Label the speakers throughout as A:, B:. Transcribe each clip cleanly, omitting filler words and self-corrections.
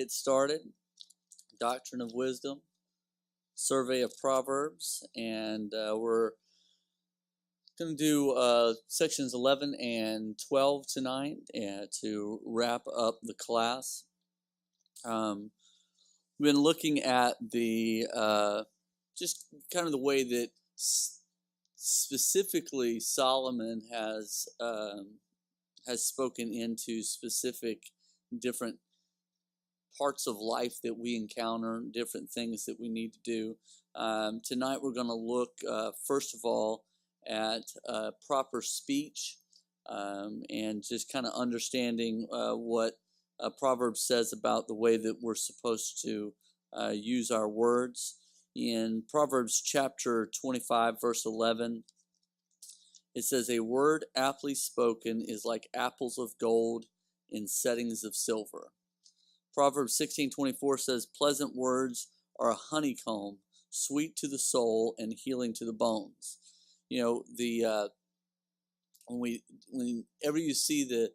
A: get started. Doctrine of Wisdom, Survey of Proverbs, and we're going to do sections 11 and 12 tonight to wrap up the class. We've been looking at the just kind of the way that specifically Solomon has spoken into specific different parts of life that we encounter, different things that we need to do. Tonight we're going to look first of all at proper speech and just kind of understanding what Proverbs says about the way that we're supposed to use our words. In Proverbs chapter 25 verse 11, it says, "A word aptly spoken is like apples of gold in settings of silver." Proverbs 16:24 says, "Pleasant words are a honeycomb, sweet to the soul and healing to the bones." You know, whenever you see the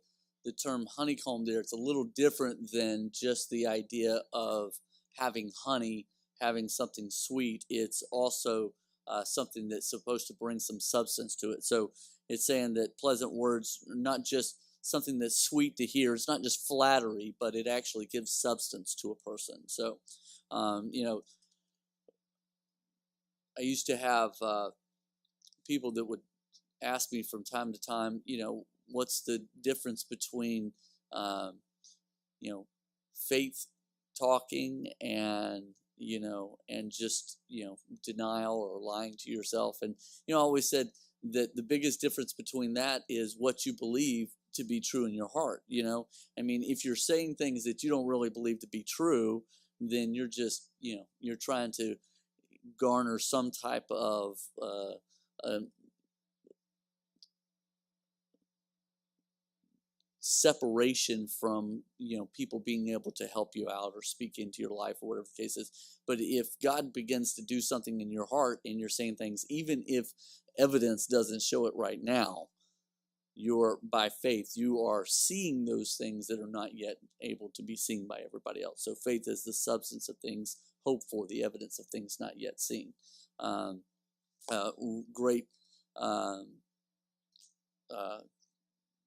A: term honeycomb there, it's a little different than just the idea of having honey, having something sweet. It's also something that's supposed to bring some substance to it. So it's saying that pleasant words are not just something that's sweet to hear. It's not just flattery, but it actually gives substance to a person. So, I used to have people that would ask me from time to time, what's the difference between, faith talking and, and just, denial or lying to yourself. And, I always said that the biggest difference between that is what you believe to be true in your heart. If you're saying things that you don't really believe to be true, then you're just, you're trying to garner some type of separation from people being able to help you out or speak into your life or whatever the case is. But if God begins to do something in your heart and you're saying things, even if evidence doesn't show it right now, you're by faith, you are seeing those things that are not yet able to be seen by everybody else. So faith is the substance of things hoped for, the evidence of things not yet seen. Great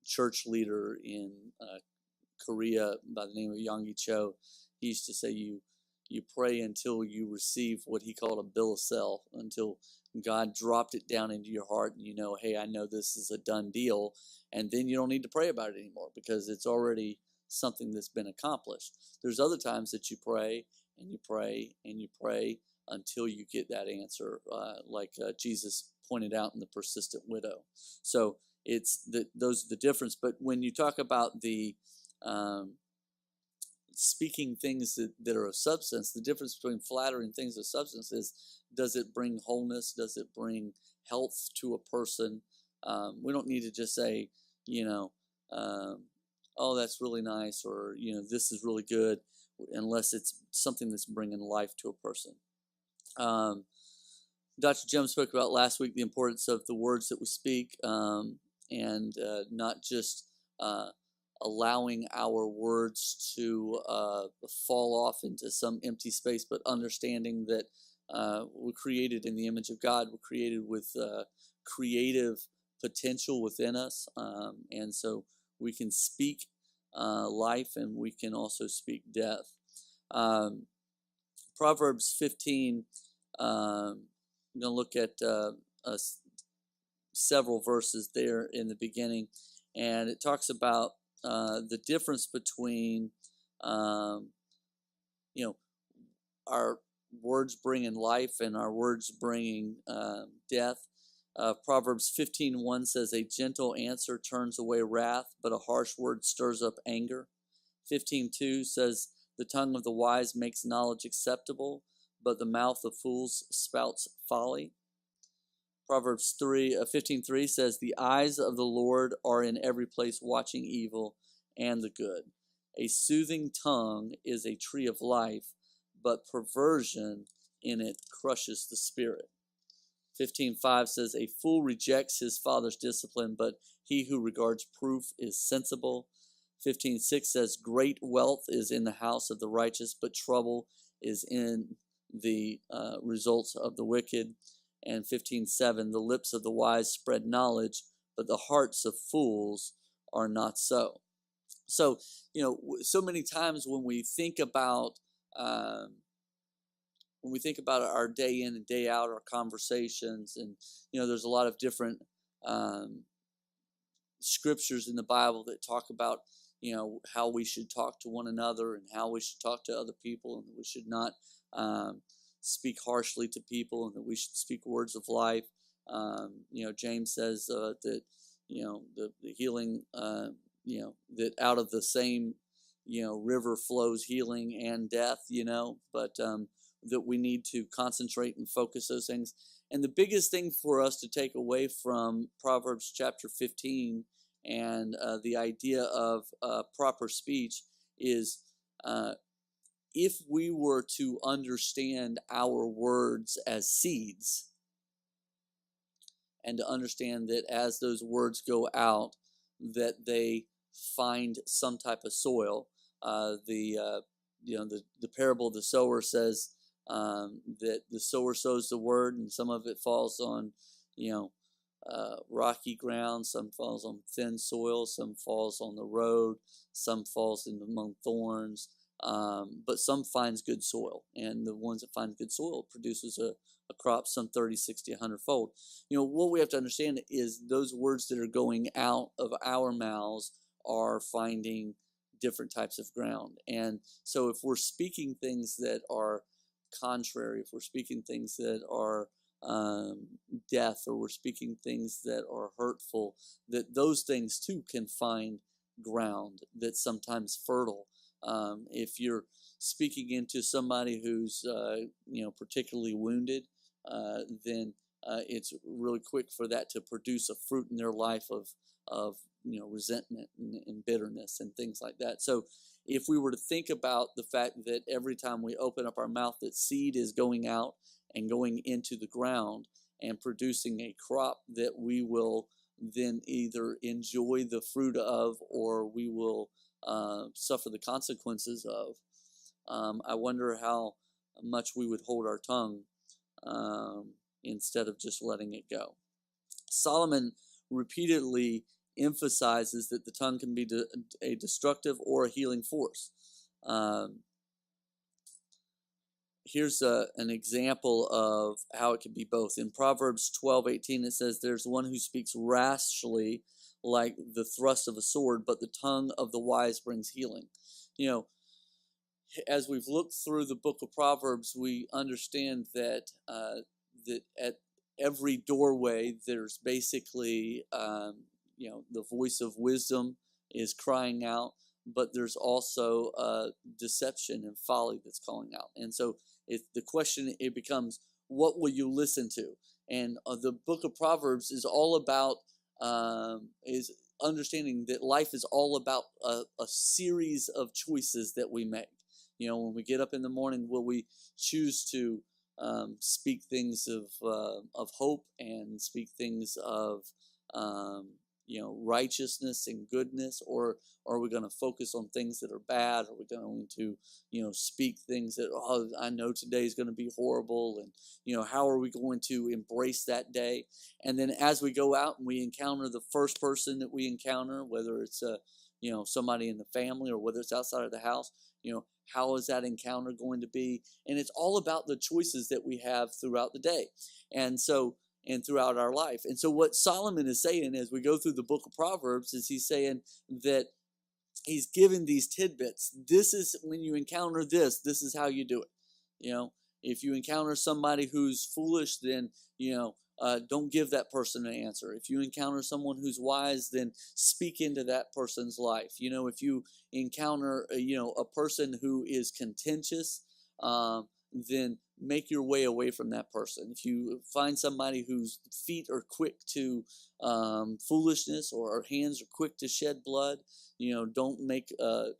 A: church leader in Korea by the name of Yonggi Cho, he used to say you pray until you receive what he called a bill of sale, until God dropped it down into your heart and hey, I know this is a done deal, and then you don't need to pray about it anymore because it's already something that's been accomplished. There's other times that you pray and you pray and you pray until you get that answer, like Jesus pointed out in the persistent widow. So those are the difference. But when you talk about the speaking things that are of substance, the difference between flattery and things of substance is, does it bring wholeness? Does it bring health to a person? We don't need to just say, oh, that's really nice, or, this is really good, unless it's something that's bringing life to a person. Dr. Jim spoke about last week the importance of the words that we speak, and not just allowing our words to fall off into some empty space, but understanding that we're created in the image of God. We're created with creative potential within us, and so we can speak life and we can also speak death. Proverbs 15, I'm going to look at several verses there in the beginning, and it talks about the difference between our words bringing life and our words bringing death. Proverbs 15:1 says, "A gentle answer turns away wrath, but a harsh word stirs up anger." 15:2 says, "The tongue of the wise makes knowledge acceptable, but the mouth of fools spouts folly." Proverbs 15:3 says, "The eyes of the Lord are in every place, watching evil and the good. A soothing tongue is a tree of life, but perversion in it crushes the spirit." 15:5 says, "A fool rejects his father's discipline, but he who regards proof is sensible." 15:6 says, "Great wealth is in the house of the righteous, but trouble is in the results of the wicked." And 15:7, "The lips of the wise spread knowledge, but the hearts of fools are not so." So, so many times when we think about our day in and day out, our conversations, and there's a lot of different um, scriptures in the Bible that talk about how we should talk to one another and how we should talk to other people, and that we should not speak harshly to people, and that we should speak words of life. James says that the healing, that out of the same river flows healing and death. But that we need to concentrate and focus those things. And the biggest thing for us to take away from Proverbs chapter 15 and the idea of proper speech is if we were to understand our words as seeds, and to understand that as those words go out, that they find some type of soil. The parable of the sower says that the sower sows the word, and some of it falls on rocky ground, some falls on thin soil, some falls on the road, some falls among thorns, but some finds good soil, and the ones that find good soil produces a crop, some 30, 60, 100 fold. What we have to understand is those words that are going out of our mouths are finding different types of ground. And so if we're speaking things that are contrary, if we're speaking things that are death, or we're speaking things that are hurtful, that those things too can find ground that's sometimes fertile. If you're speaking into somebody who's particularly wounded, then it's really quick for that to produce a fruit in their life of resentment and bitterness and things like that. So if we were to think about the fact that every time we open up our mouth, that seed is going out and going into the ground and producing a crop that we will then either enjoy the fruit of, or we will suffer the consequences of, I wonder how much we would hold our tongue instead of just letting it go. Solomon repeatedly emphasizes that the tongue can be a destructive or a healing force. Here's an example of how it can be both. In Proverbs 12:18, it says, "There's one who speaks rashly like the thrust of a sword, but the tongue of the wise brings healing." As we've looked through the book of Proverbs, we understand that that at every doorway there's basically the voice of wisdom is crying out, but there's also deception and folly that's calling out. And so the question becomes, what will you listen to? And the book of Proverbs is all about is understanding that life is all about a series of choices that we make. When we get up in the morning, will we choose to speak things of hope and speak things of righteousness and goodness, or are we going to focus on things that are bad? Are we going to speak things that, oh, I know today is going to be horrible, and how are we going to embrace that day? And then as we go out and we encounter the first person that we encounter, whether it's somebody in the family or whether it's outside of the house, how is that encounter going to be? And it's all about the choices that we have throughout the day, and throughout our life. And so what Solomon is saying as we go through the book of Proverbs is he's saying that he's given these tidbits. This is when you encounter this is how you do it. If you encounter somebody who's foolish, then don't give that person an answer. If you encounter someone who's wise, then speak into that person's life. If you encounter a person who is contentious, then make your way away from that person. If you find somebody whose feet are quick to foolishness, or hands are quick to shed blood, don't make a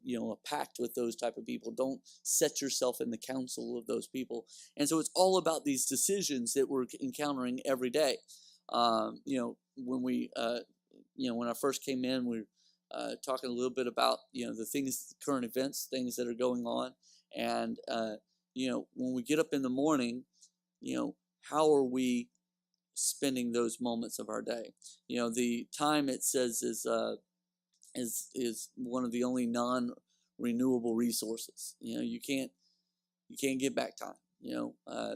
A: pact with those type of people. Don't set yourself in the counsel of those people. And so it's all about these decisions that we're encountering every day. When I first came in, talking a little bit about the things, current events, things that are going on, and when we get up in the morning, how are we spending those moments of our day? The time, it says, is one of the only non-renewable resources. You can't get back time.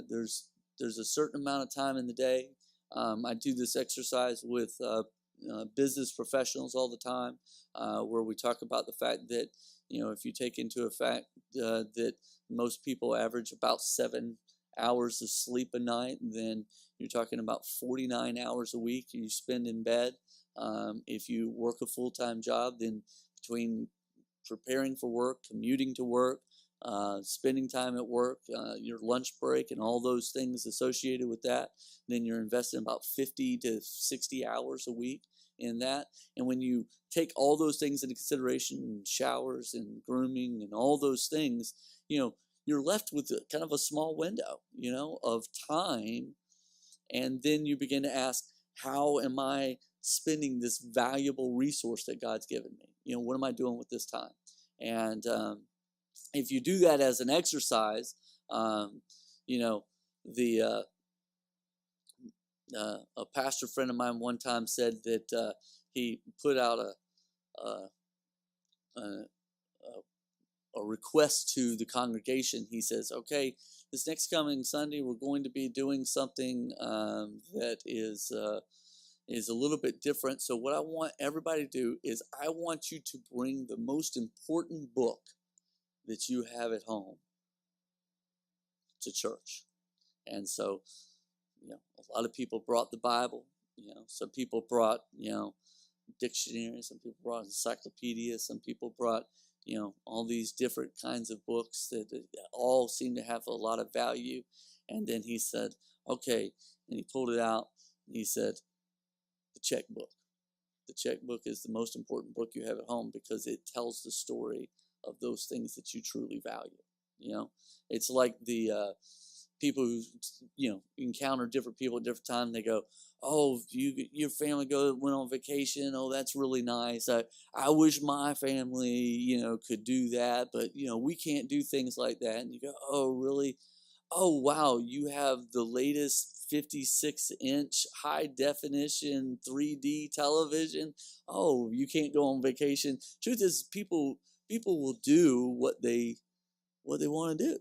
A: There's a certain amount of time in the day. I do this exercise with business professionals all the time, where we talk about the fact that if you take into effect that most people average about 7 hours of sleep a night, then you're talking about 49 hours a week you spend in bed. If you work a full-time job, then between preparing for work, commuting to work, spending time at work, your lunch break, and all those things associated with that, then you're investing about 50 to 60 hours a week in that. And when you take all those things into consideration, showers and grooming and all those things, you're left with kind of a small window, of time. And then you begin to ask, how am I spending this valuable resource that God's given me? What am I doing with this time? And if you do that as an exercise, a pastor friend of mine one time said that he put out a request to the congregation. He says, okay, this next coming Sunday we're going to be doing something that is a little bit different. So what I want everybody to do is I want you to bring the most important book that you have at home to church. And so, a lot of people brought the Bible. Some people brought, dictionaries. Some people brought encyclopedias. Some people brought, all these different kinds of books that all seem to have a lot of value. And then he said, okay, and he pulled it out, and he said, the checkbook. The checkbook is the most important book you have at home because it tells the story of those things that you truly value. It's like the people who encounter different people at different times. They go, oh, your family went on vacation. Oh, that's really nice. I wish my family could do that, but we can't do things like that. And you go, oh, really? Oh, wow, you have the latest 56-inch high-definition 3D television. Oh, you can't go on vacation. Truth is, people will do what they want to do.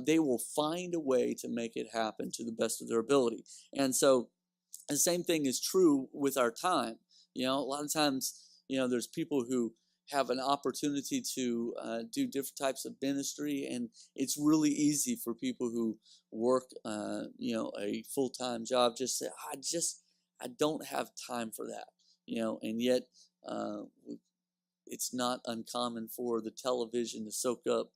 A: They will find a way to make it happen to the best of their ability. And so the same thing is true with our time. A lot of times, there's people who have an opportunity to do different types of ministry, and it's really easy for people who work, a full-time job, just say, I don't have time for that, and yet it's not uncommon for the television to soak up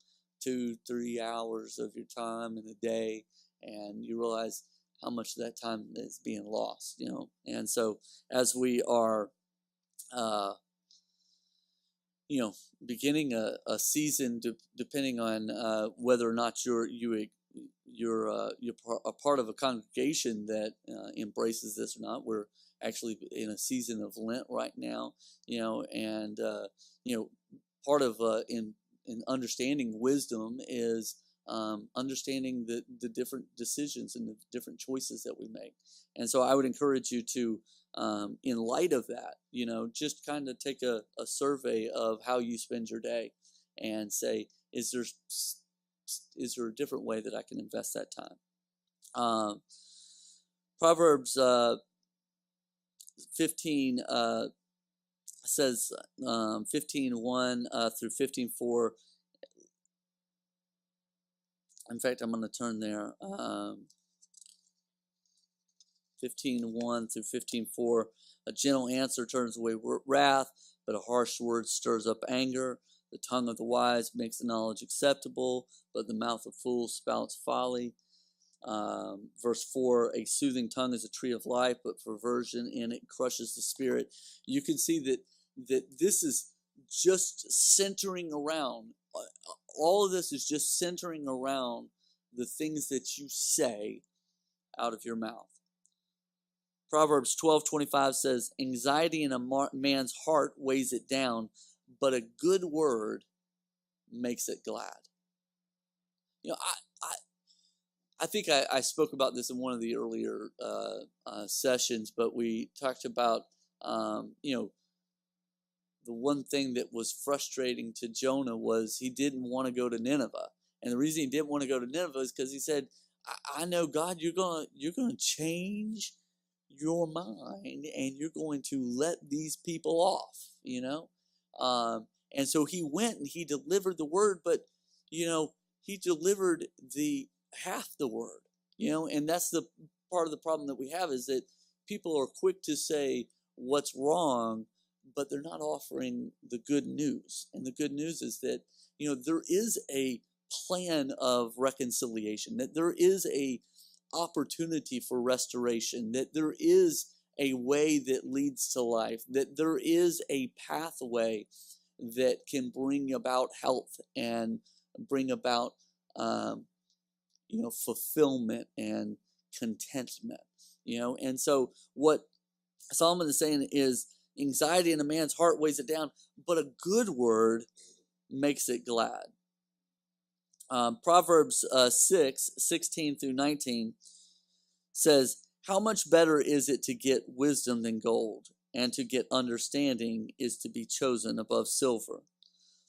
A: 2-3 hours of your time in a day, and you realize how much of that time is being lost, And so as we are beginning a season, depending on whether or not you're a part of a congregation that embraces this or not. We're actually in a season of Lent right now, and part of in understanding wisdom is understanding the different decisions and the different choices that we make. And so I would encourage you to, in light of that, just kind of take a survey of how you spend your day and say, is there a different way that I can invest that time? Proverbs 15 says 15:1 through 15:4. In fact, I'm going to turn there. 15:1 through 15:4. A gentle answer turns away wrath, but a harsh word stirs up anger. The tongue of the wise makes the knowledge acceptable, but the mouth of fools spouts folly. Verse 4, a soothing tongue is a tree of life, but perversion in it crushes the spirit. You can see that this is just centering around, all of this is just centering around the things that you say out of your mouth. Proverbs 12:25 says, anxiety in a man's heart weighs it down, but a good word makes it glad. You know, I think I spoke about this in one of the earlier sessions, but we talked about, the one thing that was frustrating to Jonah was he didn't want to go to Nineveh. And the reason he didn't want to go to Nineveh is because he said, I know, God, you're gonna change your mind and you're going to let these people off, and so he went and he delivered the word, but he delivered the half the word, and that's the part of the problem that we have, is that people are quick to say what's wrong, but they're not offering the good news. And the good news is that there is a plan of reconciliation, that there is a opportunity for restoration, that there is a way that leads to life, that there is a pathway that can bring about health and bring about fulfillment and contentment. And so what Solomon is saying is, anxiety in a man's heart weighs it down, but a good word makes it glad. Proverbs 6:16-19 says, how much better is it to get wisdom than gold, and to get understanding is to be chosen above silver.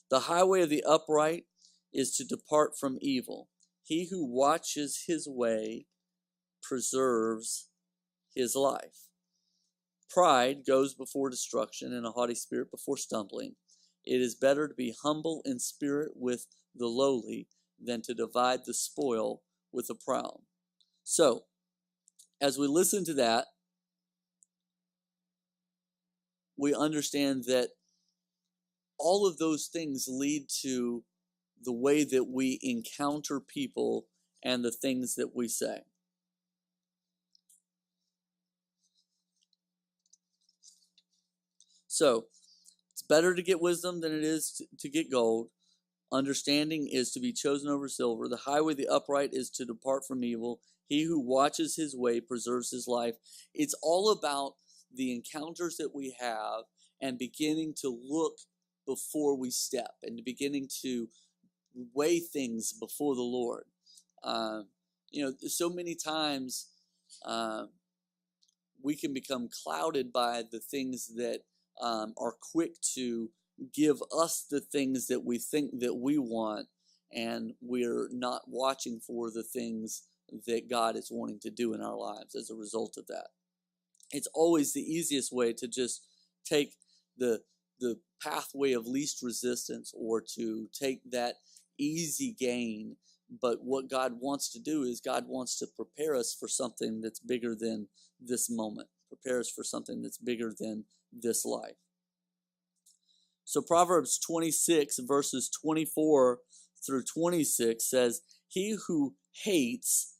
A: The highway of the upright is to depart from evil. He who watches his way preserves his life. Pride goes before destruction, and a haughty spirit before stumbling. It is better to be humble in spirit with the lowly than to divide the spoil with the proud. So, as we listen to that, we understand that all of those things lead to the way that we encounter people and the things that we say. So, it's better to get wisdom than it is to get gold. Understanding is to be chosen over silver. The highway of the upright is to depart from evil. He who watches his way preserves his life. It's all about the encounters that we have and beginning to look before we step and beginning to weigh things before the Lord. So many times we can become clouded by the things that are quick to give us the things that we think that we want, and we're not watching for the things that God is wanting to do in our lives as a result of that. It's always the easiest way to just take the pathway of least resistance, or to take that easy gain. But what God wants to do is God wants to prepare us for something that's bigger than this moment, prepare us for something that's bigger than this life. So Proverbs 26 verses 24-26 says, he who hates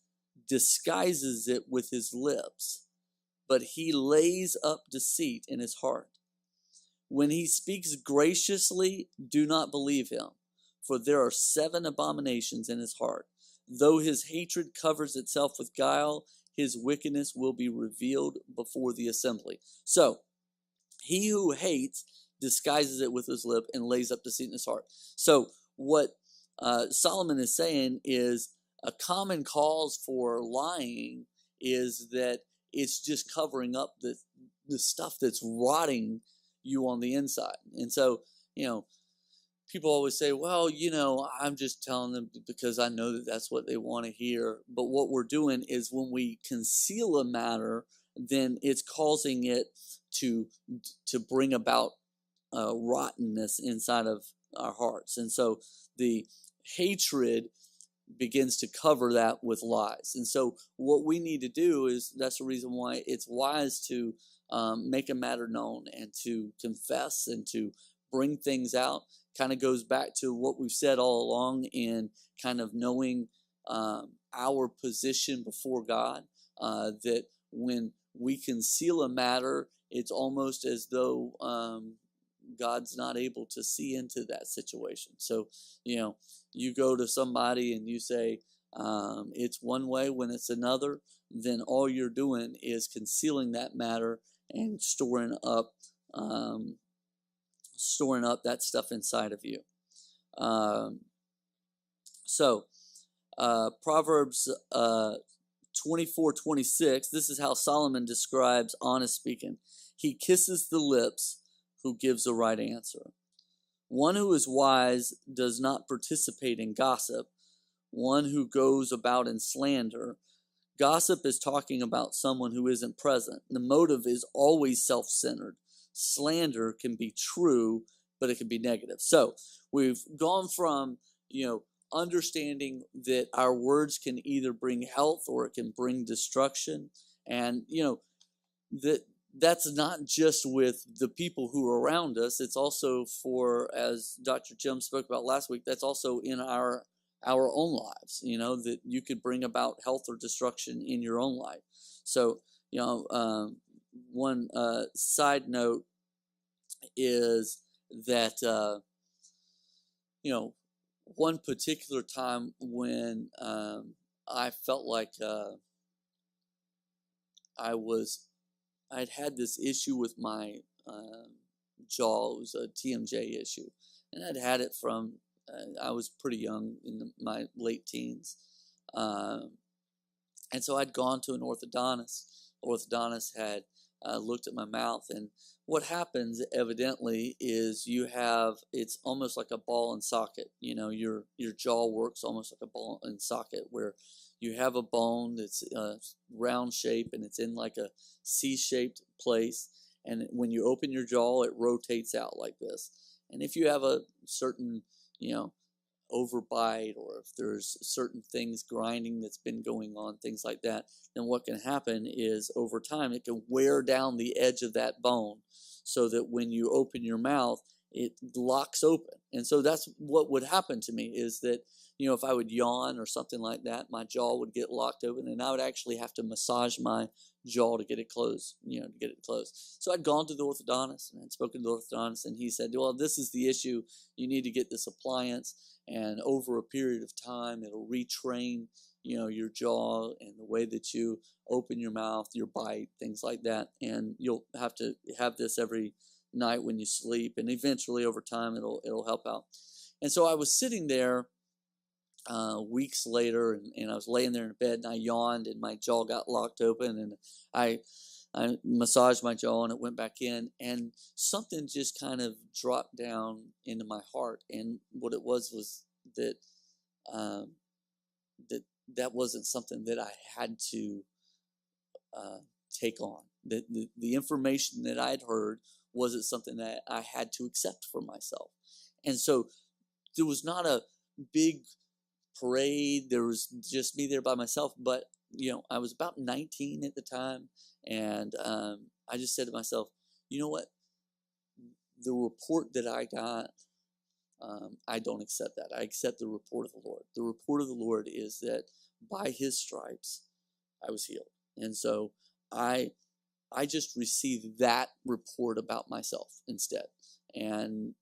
A: disguises it with his lips, but he lays up deceit in his heart. When he speaks graciously, do not believe him, for there are 7 abominations in his heart. Though his hatred covers itself with guile, his wickedness will be revealed before the assembly. So, he who hates disguises it with his lip and lays up deceit in his heart. So, what Solomon is saying is, a common cause for lying is that it's just covering up the stuff that's rotting you on the inside. And so, people always say, well, I'm just telling them because I know that that's what they want to hear. But what we're doing is, when we conceal a matter, then it's causing it to bring about rottenness inside of our hearts. And so the hatred begins to cover that with lies. And so what we need to do is, that's the reason why it's wise to make a matter known and to confess and to bring things out. Kind of goes back to what we've said all along in kind of knowing our position before God, that when we conceal a matter, it's almost as though God's not able to see into that situation. So, you go to somebody and you say, it's one way. When it's another, then all you're doing is concealing that matter and storing up that stuff inside of you. Um, so Proverbs 24:26. This is how Solomon describes honest speaking. He kisses the lips who gives the right answer. One who is wise does not participate in gossip. One who goes about in slander. Gossip is talking about someone who isn't present. The motive is always self-centered. Slander can be true, but it can be negative. So we've gone from, understanding that our words can either bring health or it can bring destruction. And, that's not just with the people who are around us. It's also for, as Dr. Jim spoke about last week, that's also in our own lives, that you could bring about health or destruction in your own life. So, one side note is that, one particular time when I felt like I'd had this issue with my jaw. It was a TMJ issue, and I'd had it from I was pretty young, in my late teens, and so I'd gone to an orthodontist. Orthodontist had looked at my mouth, and what happens evidently is it's almost like a ball and socket. Your jaw works almost like a ball and socket, where you have a bone that's round shape and it's in like a C-shaped place, and when you open your jaw, it rotates out like this. And if you have a certain overbite, or if there's certain things grinding that's been going on, things like that, then what can happen is over time it can wear down the edge of that bone, so that when you open your mouth, it locks open. And so that's what would happen to me, is that if I would yawn or something like that, my jaw would get locked open, and I would actually have to massage my jaw to get it closed, So I'd gone to the orthodontist and I'd spoken to the orthodontist, and he said, well, this is the issue. You need to get this appliance, and over a period of time, it'll retrain, your jaw and the way that you open your mouth, your bite, things like that. And you'll have to have this every night when you sleep, and eventually over time, it'll help out. And so I was sitting there weeks later, and I was laying there in bed, and I yawned, and my jaw got locked open, and I massaged my jaw, and it went back in, and something just kind of dropped down into my heart. And what it was that that wasn't something that I had to take on. That the information that I'd heard wasn't something that I had to accept for myself. And so there was not a big parade. There was just me there by myself. But I was about 19 at the time, and I just said to myself, you know what? The report that I got, I don't accept that. I accept the report of the Lord. The report of the Lord is that by His stripes I was healed. And so I just received that report about myself instead. And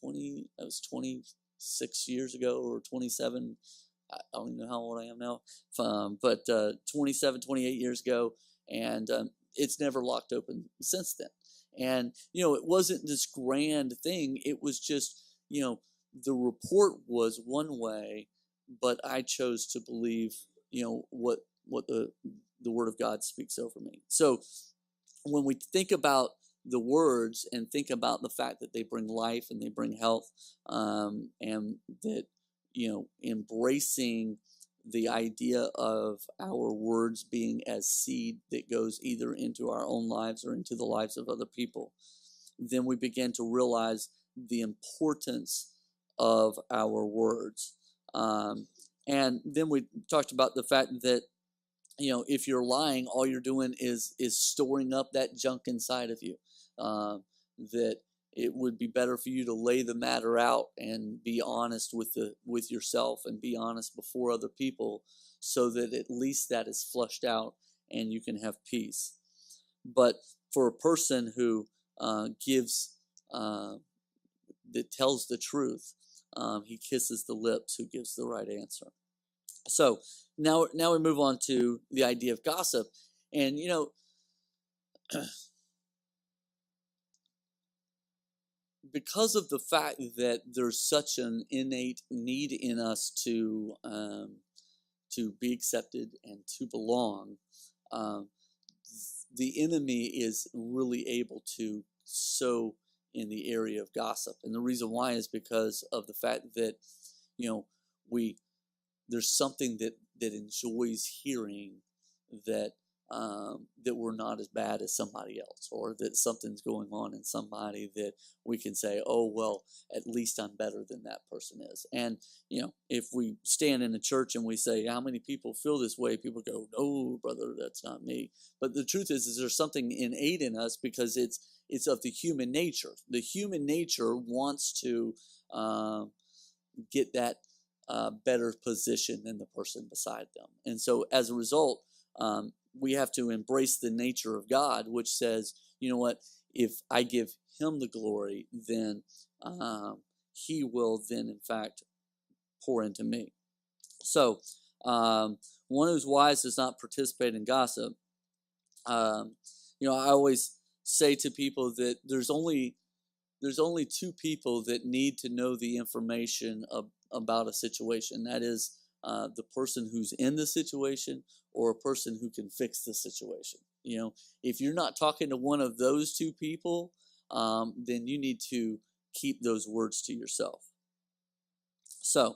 A: I was 26 years ago, or 27. I don't even know how old I am now. But 27, 28 years ago, and it's never locked open since then. And, it wasn't this grand thing. It was just, the report was one way, but I chose to believe, what the Word of God speaks over me. So when we think about the words and think about the fact that they bring life and they bring health, and that, embracing the idea of our words being as seed that goes either into our own lives or into the lives of other people, then we begin to realize the importance of our words. And then we talked about the fact that, if you're lying, all you're doing is storing up that junk inside of you. That it would be better for you to lay the matter out and be honest with yourself, and be honest before other people, so that at least that is flushed out and you can have peace. But for a person who that tells the truth, he kisses the lips who gives the right answer. So now we move on to the idea of gossip. And, because of the fact that there's such an innate need in us to be accepted and to belong, um, the enemy is really able to sow in the area of gossip. And the reason why is because of the fact that, you know, we there's something that enjoys hearing that that we're not as bad as somebody else, or that something's going on in somebody that we can say, oh well, at least I'm better than that person is. And if we stand in a church and we say, how many people feel this way, people go, no brother, that's not me. But the truth is there's something innate in us, because it's of the human nature. The human nature wants to get that better position than the person beside them. And so as a result, we have to embrace the nature of God, which says, you know what, if I give him the glory, then he will then in fact pour into me. So one who's wise does not participate in gossip. I always say to people that there's only two people that need to know the information about a situation. That is the person who's in the situation, or a person who can fix the situation. If you're not talking to one of those two people, then you need to keep those words to yourself. So,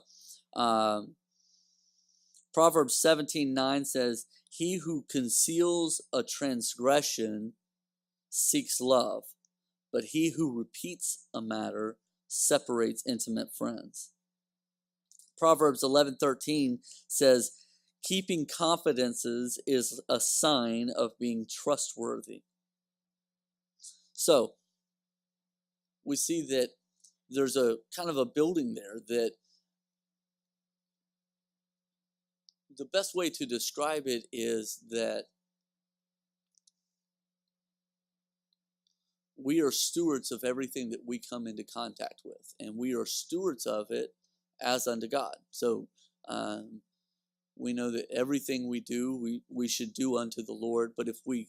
A: Proverbs 17:9 says, he who conceals a transgression seeks love, but he who repeats a matter separates intimate friends. Proverbs 11:13 says, keeping confidences is a sign of being trustworthy. So we see that there's a kind of a building there, that the best way to describe it is that we are stewards of everything that we come into contact with, and we are stewards of it as unto God. So we know that everything we do, we should do unto the Lord. But if we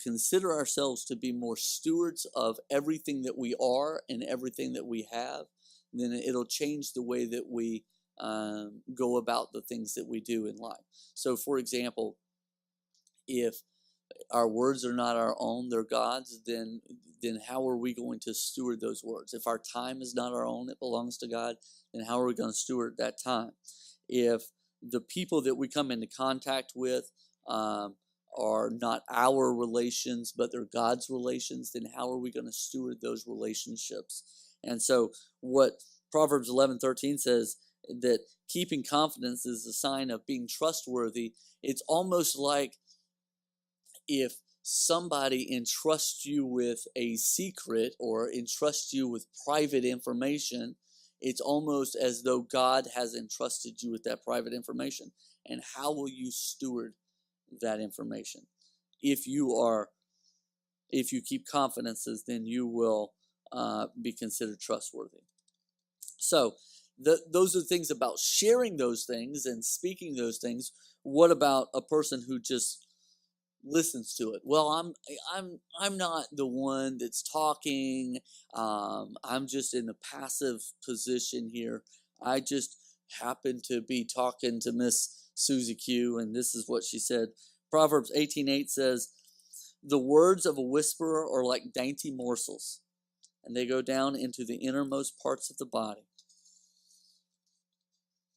A: consider ourselves to be more stewards of everything that we are and everything that we have, then it'll change the way that we go about the things that we do in life. So, for example, if our words are not our own, they're God's, then how are we going to steward those words? If our time is not our own, it belongs to God, then how are we going to steward that time? If the people that we come into contact with are not our relations, but they're God's relations, then how are we going to steward those relationships? And so what Proverbs 11:13 says, that keeping confidence is a sign of being trustworthy. It's almost like if somebody entrusts you with a secret or entrusts you with private information, it's almost as though God has entrusted you with that private information. And how will you steward that information? If you keep confidences, then you will be considered trustworthy. So those are things about sharing those things and speaking those things. What about a person who just listens to it? Well, I'm not the one that's talking. I'm just in a passive position here. I just happen to be talking to Miss Susie Q, and this is what she said. Proverbs 18:8 says, the words of a whisperer are like dainty morsels, and they go down into the innermost parts of the body.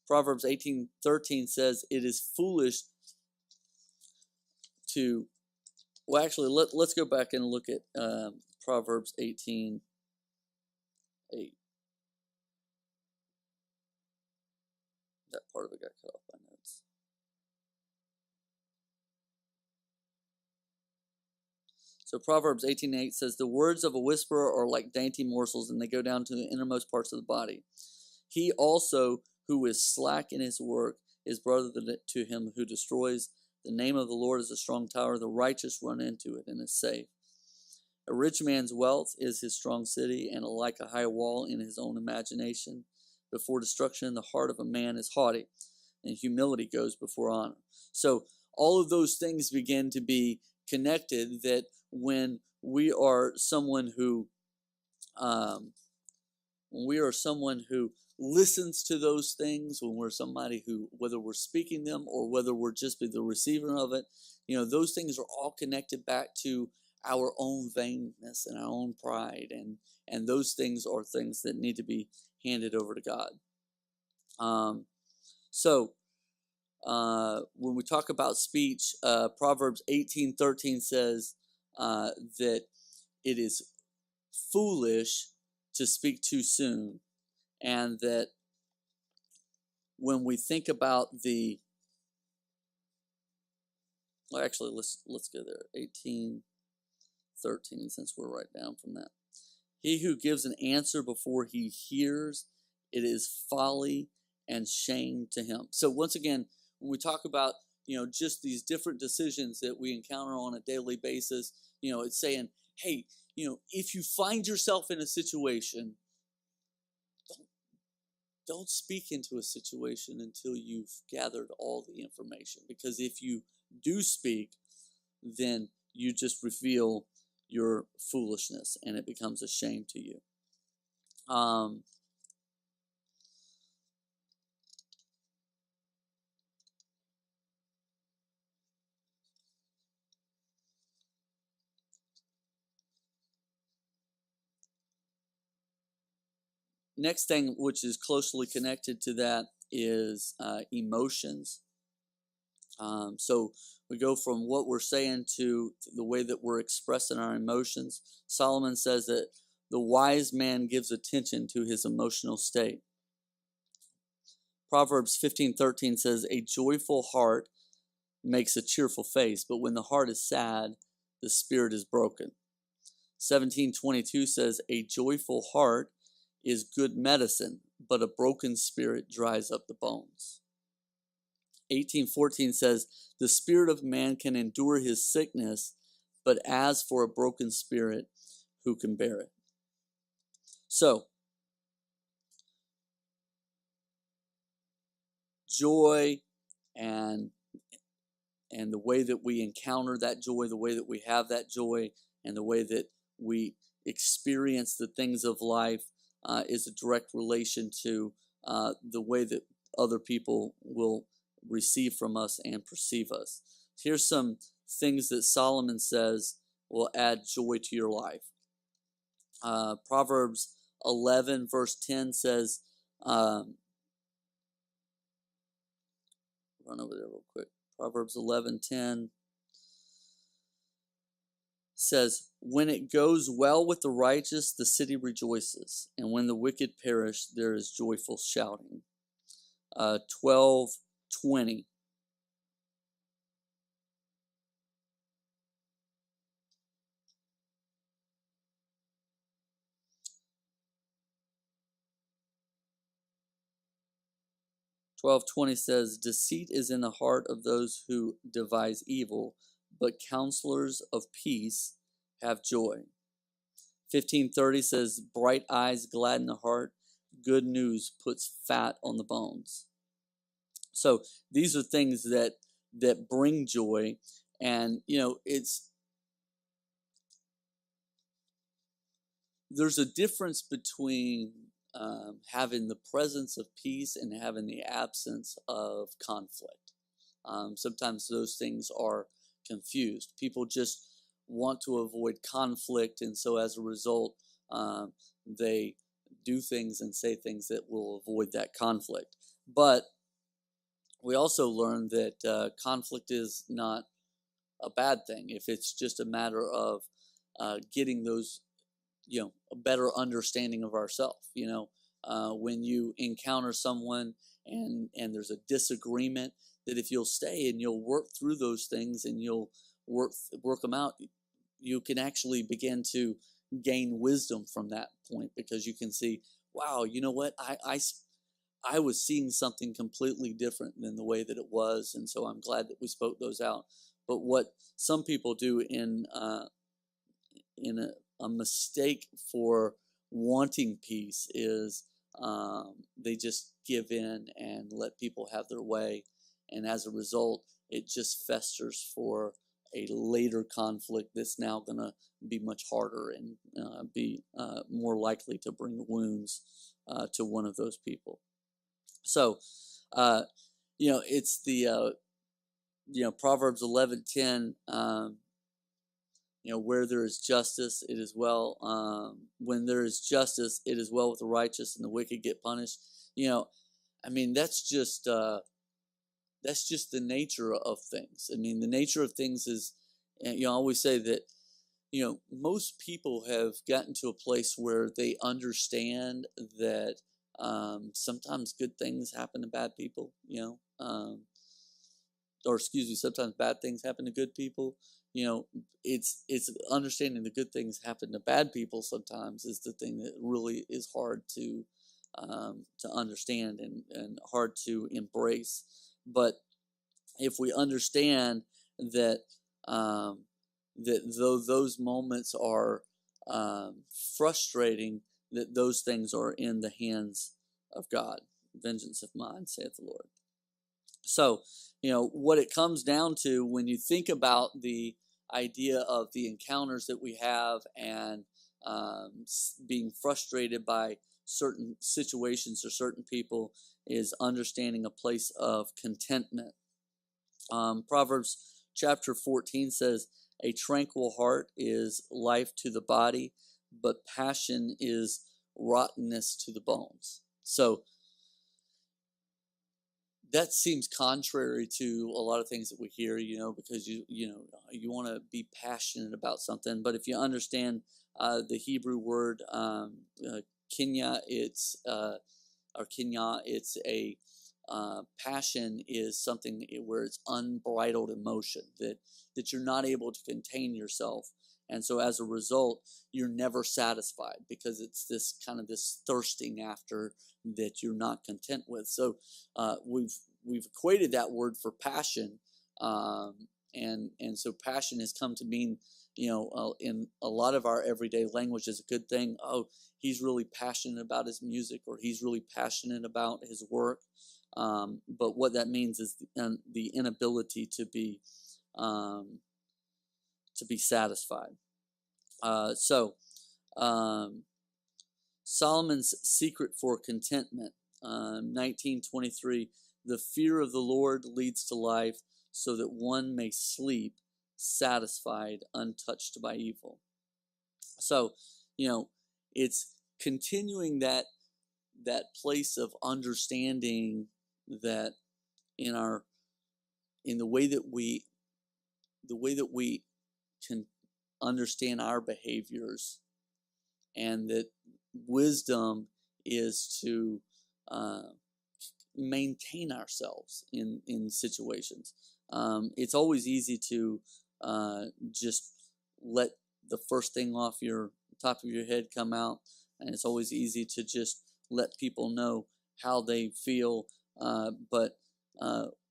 A: Proverbs 18:13 says, it is foolish to... Well, actually, let's go back and look at Proverbs 18:8. That part of it got cut off by notes. So Proverbs 18:8 says, the words of a whisperer are like dainty morsels, and they go down to the innermost parts of the body. He also who is slack in his work is brother to him who destroys. The name of the Lord is a strong tower. The righteous run into it and is safe. A rich man's wealth is his strong city, and like a high wall in his own imagination. Before destruction, the heart of a man is haughty, and humility goes before honor. So all of those things begin to be connected, that when we are someone who um, listens to those things, when we're somebody who, whether we're speaking them or whether we're just the receiver of it, those things are all connected back to our own vainness and our own pride, and those things are things that need to be handed over to God. So when we talk about speech, Proverbs 18:13 says that it is foolish to speak too soon, and that when we think about actually let's go there. 18:13, since we're right down from that. He who gives an answer before he hears, it is folly and shame to him. So once again, when we talk about just these different decisions that we encounter on a daily basis, it's saying, hey, if you find yourself in a situation, don't speak into a situation until you've gathered all the information. Because if you do speak, then you just reveal your foolishness, and it becomes a shame to you. Next thing, which is closely connected to that, is emotions. So we go from what we're saying to the way that we're expressing our emotions. Solomon says that the wise man gives attention to his emotional state. Proverbs 15:13 says, a joyful heart makes a cheerful face, but when the heart is sad, the spirit is broken. 17:22 says, a joyful heart is good medicine, but a broken spirit dries up the bones. 18:14 says, the spirit of man can endure his sickness, but as for a broken spirit, who can bear it? So, joy and the way that we encounter that joy, the way that we have that joy, and the way that we experience the things of life is a direct relation to the way that other people will receive from us and perceive us. Here's some things that Solomon says will add joy to your life. Proverbs 11 verse 10 says, run over there real quick. Proverbs 11:10 says, when it goes well with the righteous, the city rejoices, and when the wicked perish, there is joyful shouting. 12:20 12:20 says, deceit is in the heart of those who devise evil, but counselors of peace have joy. 15:30 says, bright eyes gladden the heart, good news puts fat on the bones. So these are things that bring joy, and there's a difference between having the presence of peace and having the absence of conflict. Sometimes those things are confused. People just want to avoid conflict, and so as a result, they do things and say things that will avoid that conflict. But we also learn that conflict is not a bad thing if it's just a matter of getting those, a better understanding of ourselves. When you encounter someone and there's a disagreement, that if you'll stay and you'll work through those things and you'll work them out, you can actually begin to gain wisdom from that point, because you can see, wow, you know what, I was seeing something completely different than the way that it was, and so I'm glad that we spoke those out. But what some people do in a mistake for wanting peace is they just give in and let people have their way, and as a result, it just festers for a later conflict that's now going to be much harder and be more likely to bring wounds to one of those people. So, it's the Proverbs 11:10. Where there is justice, it is well. When there is justice, it is well with the righteous, and the wicked get punished. That's just the nature of things. The nature of things is, I always say that, most people have gotten to a place where they understand that sometimes good things happen to bad people, sometimes bad things happen to good people. It's understanding the good things happen to bad people sometimes is the thing that really is hard to understand and hard to embrace. But if we understand that though those moments are frustrating, that those things are in the hands of God. Vengeance of mine, saith the Lord. So, what it comes down to when you think about the idea of the encounters that we have and being frustrated by certain situations or certain people is understanding a place of contentment. Proverbs chapter 14 says, "A tranquil heart is life to the body, but passion is rottenness to the bones." So that seems contrary to a lot of things that we hear, because you want to be passionate about something. But if you understand the Hebrew word kinya, it's a passion is something where it's unbridled emotion, that you're not able to contain yourself. And so as a result, you're never satisfied because it's this kind of this thirsting after that you're not content with. So we've equated that word for passion, and so passion has come to mean, in a lot of our everyday language is a good thing. Oh, he's really passionate about his music, or he's really passionate about his work. But what that means is the inability to be satisfied. Solomon's secret for contentment, 19:23, "The fear of the Lord leads to life, so that one may sleep satisfied, untouched by evil." So, it's continuing that place of understanding that in the way that we can understand our behaviors, and that wisdom is to maintain ourselves in situations. It's always easy to just let the first thing off your top of your head come out, and it's always easy to just let people know how they feel, but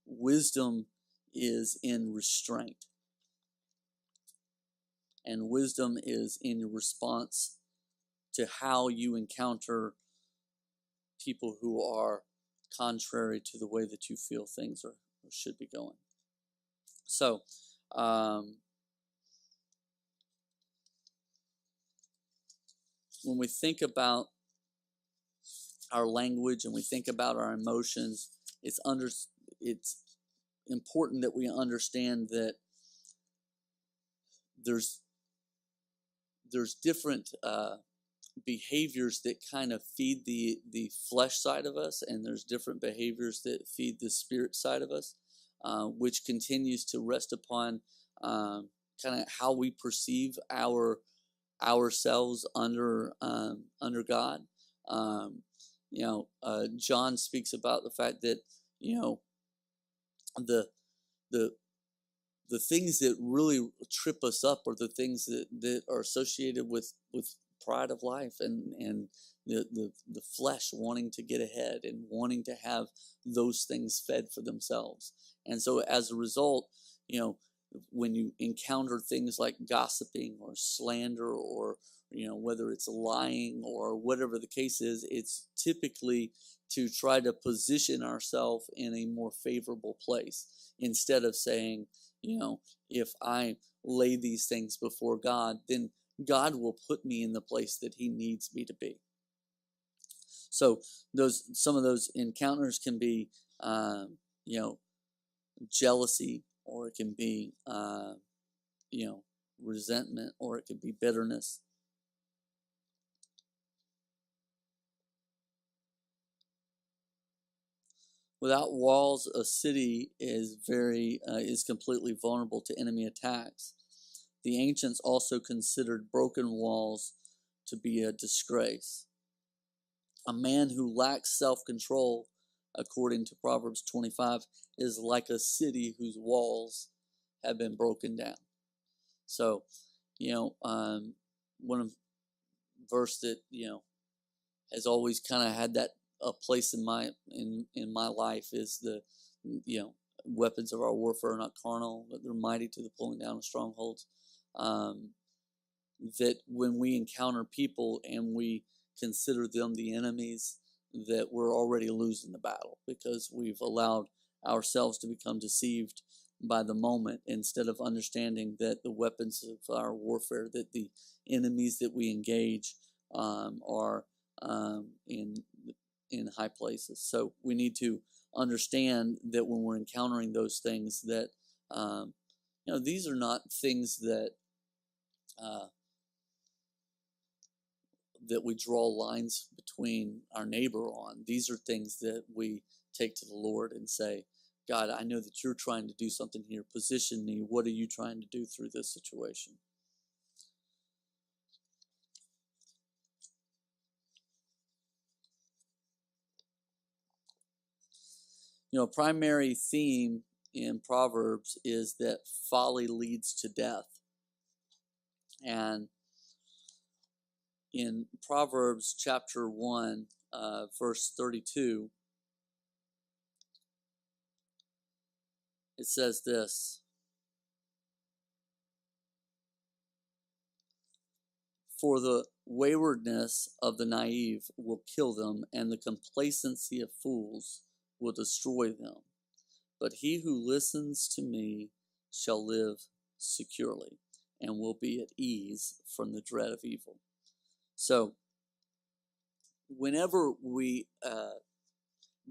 A: wisdom is in restraint, and wisdom is in your response to how you encounter people who are contrary to the way that you feel things are or should be going. So, when we think about our language and we think about our emotions, it's important that we understand that there's different behaviors that kind of feed the flesh side of us, and there's different behaviors that feed the spirit side of us, which continues to rest upon kind of how we perceive ourselves under God. John speaks about the fact that the things that really trip us up are the things that are associated with pride of life, and the flesh wanting to get ahead and wanting to have those things fed for themselves. And so as a result, when you encounter things like gossiping or slander, or whether it's lying or whatever the case is, it's typically to try to position ourselves in a more favorable place, instead of saying, if I lay these things before God, then God will put me in the place that he needs me to be. So some of those encounters can be jealousy, or it can be resentment, or it could be bitterness. Without walls, a city is completely vulnerable to enemy attacks. The ancients also considered broken walls to be a disgrace. A man who lacks self-control, according to Proverbs 25, is like a city whose walls have been broken down. So, one verse that has always kind of had that a place in my life is the weapons of our warfare are not carnal, but they're mighty to the pulling down of strongholds. That when we encounter people and we consider them the enemies, that we're already losing the battle, because we've allowed ourselves to become deceived by the moment, instead of understanding that the weapons of our warfare, that the enemies that we engage are in high places. So we need to understand that when we're encountering those things, that these are not things that that we draw lines between our neighbor on. These are things that we take to the Lord and say, God, I know that you're trying to do something here. Position me. What are you trying to do through this situation? A primary theme in Proverbs is that folly leads to death. And in Proverbs chapter 1, verse 32, it says this: For the waywardness of the naive will kill them, and the complacency of fools will destroy them. But he who listens to me shall live securely, and will be at ease from the dread of evil. So, whenever we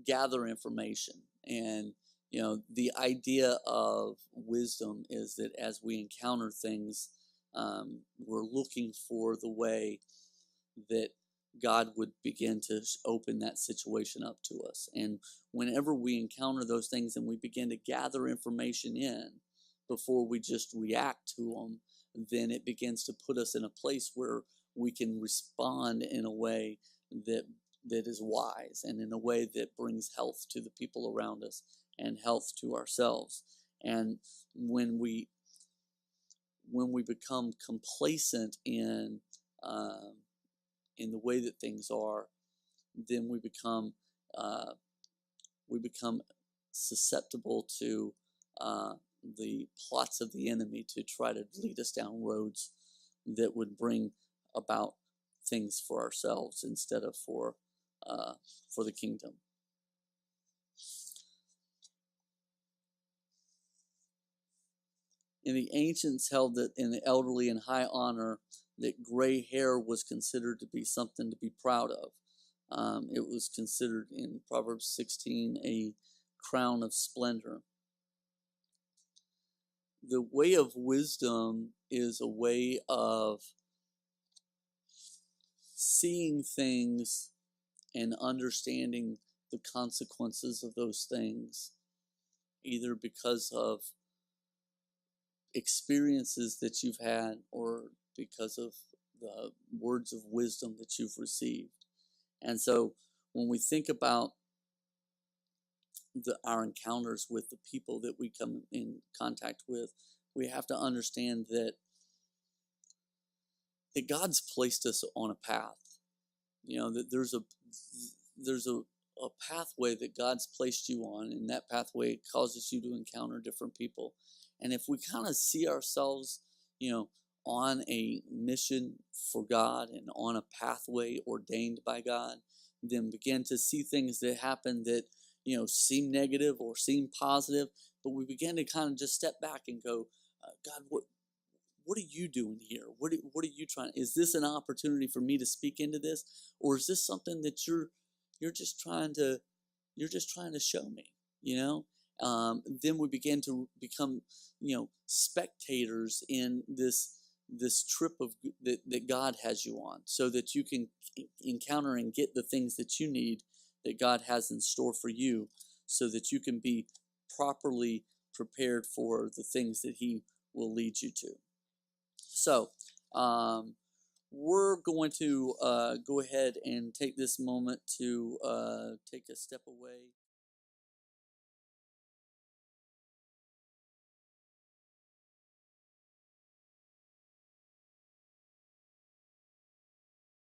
A: gather information, and the idea of wisdom is that as we encounter things, we're looking for the way that God would begin to open that situation up to us. And whenever we encounter those things and we begin to gather information in before we just react to them, then it begins to put us in a place where we can respond in a way that is wise, and in a way that brings health to the people around us and health to ourselves. And when we become complacent in the way that things are, then we become susceptible to the plots of the enemy to try to lead us down roads that would bring about things for ourselves instead of for the kingdom. And the ancients held that in the elderly and high honor, that gray hair was considered to be something to be proud of. It was considered in Proverbs 16 a crown of splendor. The way of wisdom is a way of seeing things and understanding the consequences of those things, either because of experiences that you've had or because of the words of wisdom that you've received. And so when we think about our encounters with the people that we come in contact with, we have to understand that God's placed us on a path. That there's a pathway that God's placed you on, and that pathway causes you to encounter different people. And if we kind of see ourselves, you know, on a mission for God and on a pathway ordained by God, then begin to see things that happen that, seem negative or seem positive, but we begin to kind of just step back and go, God, what are you doing here? What are you trying? Is this an opportunity for me to speak into this, or is this something that you're just trying to show me? Then we begin to become spectators in this trip that God has you on, so that you can encounter and get the things that you need that God has in store for you, so that you can be properly prepared for the things that He will lead you to. So, we're going to go ahead and take this moment to take a step away.